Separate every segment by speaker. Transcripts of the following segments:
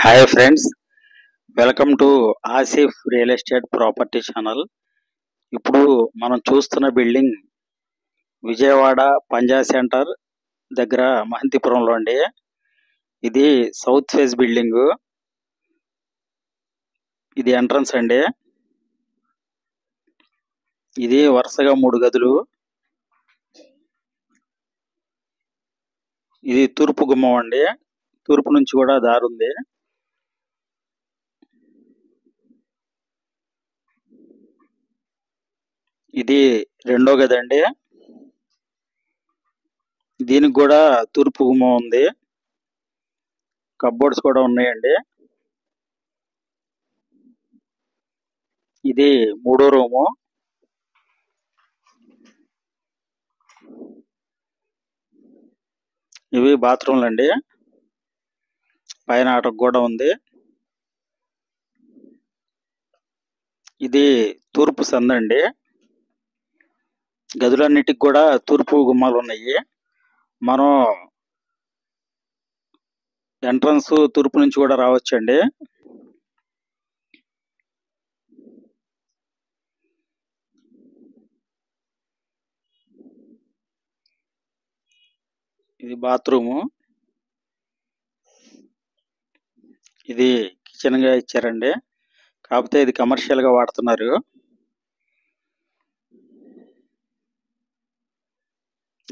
Speaker 1: Hi friends, welcome to Asif real estate property channel. ఇప్పుడు మనం చూస్తున్న బిల్డింగ్ విజయవాడ పంజా సెంటర్ దగ్గర మహంతిపురంలో అండి. ఇది సౌత్ ఫేస్ బిల్డింగ్. ఇది ఎంట్రన్స్ అండి. ఇది వరుసగా 3 గదులు. ఇది తూర్పు గుమ్మం అండి. తూర్పు నుంచి కూడా దారి ఉంది. ఇది 2వ గది అండి. దీనికి కూడా తూర్పు గుమ్మం ఉంది. కప్బోర్డ్స్ కూడా ఉన్నాయండి. ఇది 3వ రూము. ఇవి బాత్రూమ్లు అండి. పైన అటక కూడా ఉంది. ఇది తూర్పు సందండి. గదులన్నిటికి కూడా తూర్పు గుమ్మాలు ఉన్నాయి. మనం ఎంట్రన్స్ తూర్పు నుంచి కూడా రావచ్చండి. ఇది బాత్రూము. ఇది కిచెన్ గా ఇచ్చారండి. కాకపోతే ఇది కమర్షియల్ గా వాడుతున్నారు.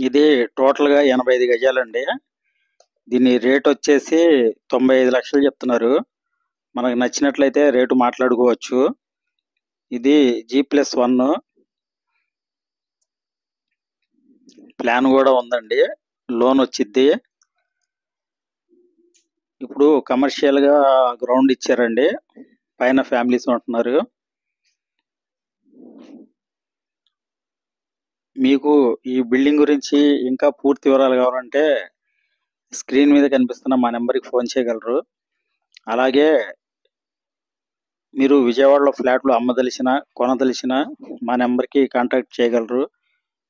Speaker 1: ఇది టోటల్ గా 85 గజాలండి. దీని రేట్ వచ్చేసి 95 లక్షలు చెప్తున్నారు. మనకు నచ్చినట్లయితే రేటు మాట్లాడుకోవచ్చు. ఇది G+1 ప్లాన్ కూడా ఉందండి. లోన్ వచ్చిద్ది. ఇప్పుడు కమర్షియల్ గా గ్రౌండ్ ఇచ్చారండి. పైన ఫ్యామిలీస్ ఉంటున్నారు. మీకు ఈ బిల్డింగ్ గురించి ఇంకా పూర్తి వివరాలు కావాలంటే స్క్రీన్ మీద కనిపిస్తున్న మా నెంబర్కి ఫోన్ చేయగలరు. అలాగే మీరు విజయవాడలో ఫ్లాట్లు అమ్మదలిచిన కొనదలిచిన మా నెంబర్కి కాంటాక్ట్ చేయగలరు.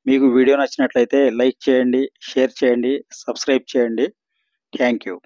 Speaker 1: మీకు వీడియో నచ్చినట్లయితే లైక్ చేయండి, షేర్ చేయండి, సబ్స్క్రైబ్ చేయండి. Thank you.